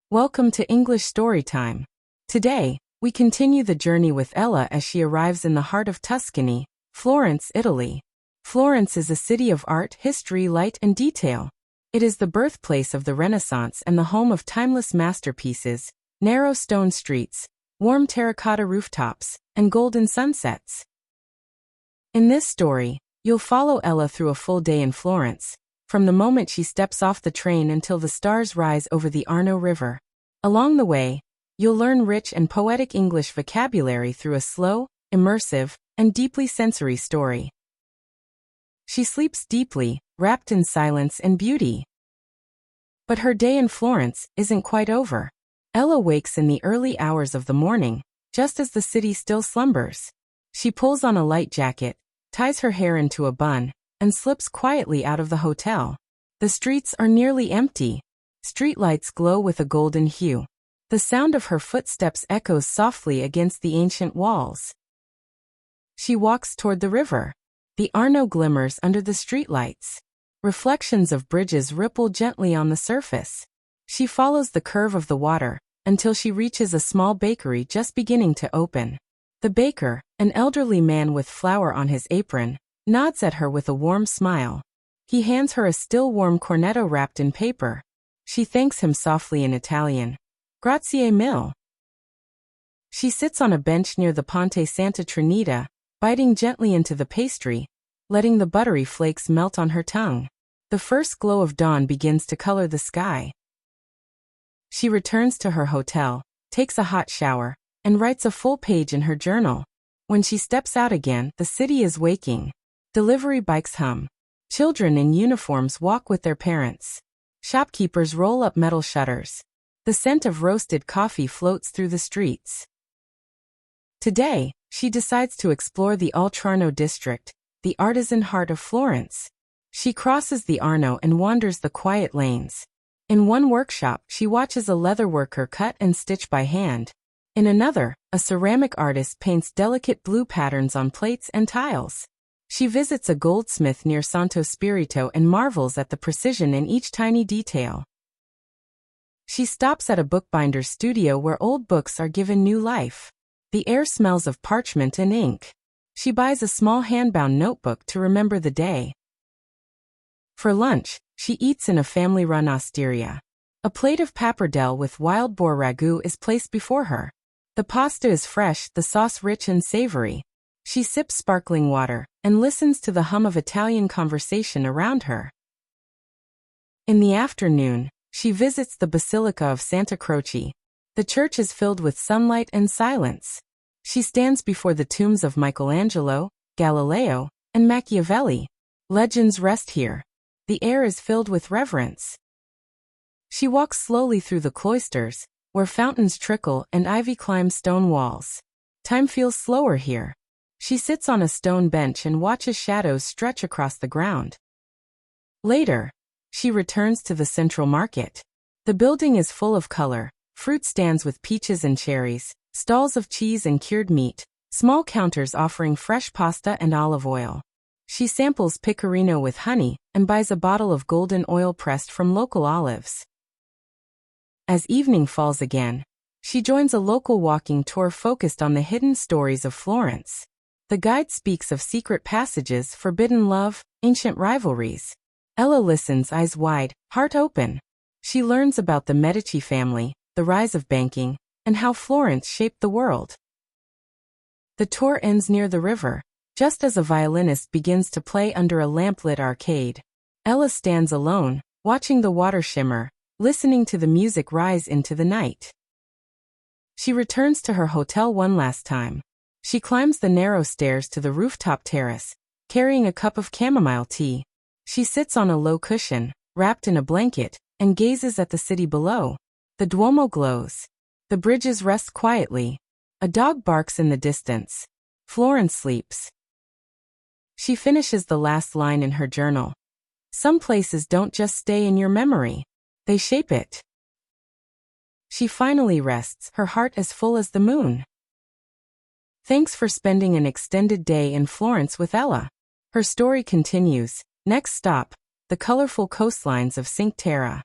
Welcome to English Storytime. Today, we continue the journey with Ella as she arrives in the heart of Tuscany, Florence, Italy. Florence is a city of art, history, light, and detail. It is the birthplace of the Renaissance and the home of timeless masterpieces, narrow stone streets, warm terracotta rooftops, and golden sunsets. In this story, you'll follow Ella through a full day in Florence, from the moment she steps off the train until the stars rise over the Arno River. Along the way, you'll learn rich and poetic English vocabulary through a slow, immersive, and deeply sensory story. She sleeps deeply, wrapped in silence and beauty. But her day in Florence isn't quite over. Ella wakes in the early hours of the morning, just as the city still slumbers. She pulls on a light jacket, ties her hair into a bun, and slips quietly out of the hotel. The streets are nearly empty. Streetlights glow with a golden hue. The sound of her footsteps echoes softly against the ancient walls. She walks toward the river. The Arno glimmers under the streetlights. Reflections of bridges ripple gently on the surface. She follows the curve of the water until she reaches a small bakery just beginning to open. The baker, an elderly man with flour on his apron, nods at her with a warm smile. He hands her a still warm cornetto wrapped in paper. She thanks him softly in Italian. Grazie mille. She sits on a bench near the Ponte Santa Trinita, biting gently into the pastry, letting the buttery flakes melt on her tongue. The first glow of dawn begins to color the sky. She returns to her hotel, takes a hot shower, and writes a full page in her journal. When she steps out again, the city is waking. Delivery bikes hum. Children in uniforms walk with their parents. Shopkeepers roll up metal shutters. The scent of roasted coffee floats through the streets. Today, she decides to explore the Oltrarno district, the artisan heart of Florence. She crosses the Arno and wanders the quiet lanes. In one workshop, she watches a leatherworker cut and stitch by hand. In another, a ceramic artist paints delicate blue patterns on plates and tiles. She visits a goldsmith near Santo Spirito and marvels at the precision in each tiny detail. She stops at a bookbinder's studio where old books are given new life. The air smells of parchment and ink. She buys a small hand-bound notebook to remember the day. For lunch, she eats in a family-run osteria. A plate of pappardelle with wild boar ragu is placed before her. The pasta is fresh, the sauce rich and savory. She sips sparkling water and listens to the hum of Italian conversation around her. In the afternoon, she visits the Basilica of Santa Croce. The church is filled with sunlight and silence. She stands before the tombs of Michelangelo, Galileo, and Machiavelli. Legends rest here. The air is filled with reverence. She walks slowly through the cloisters, where fountains trickle and ivy climbs stone walls. Time feels slower here. She sits on a stone bench and watches shadows stretch across the ground. Later, she returns to the central market. The building is full of color, fruit stands with peaches and cherries, stalls of cheese and cured meat, small counters offering fresh pasta and olive oil. She samples pecorino with honey and buys a bottle of golden oil pressed from local olives. As evening falls again, she joins a local walking tour focused on the hidden stories of Florence. The guide speaks of secret passages, forbidden love, ancient rivalries. Ella listens, eyes wide, heart open. She learns about the Medici family, the rise of banking, and how Florence shaped the world. The tour ends near the river, just as a violinist begins to play under a lamplit arcade. Ella stands alone, watching the water shimmer, listening to the music rise into the night. She returns to her hotel one last time. She climbs the narrow stairs to the rooftop terrace, carrying a cup of chamomile tea. She sits on a low cushion, wrapped in a blanket, and gazes at the city below. The Duomo glows. The bridges rest quietly. A dog barks in the distance. Florence sleeps. She finishes the last line in her journal. Some places don't just stay in your memory. They shape it. She finally rests, her heart as full as the moon. Thanks for spending an extended day in Florence with Ella. Her story continues. Next stop, the colorful coastlines of Cinque Terre.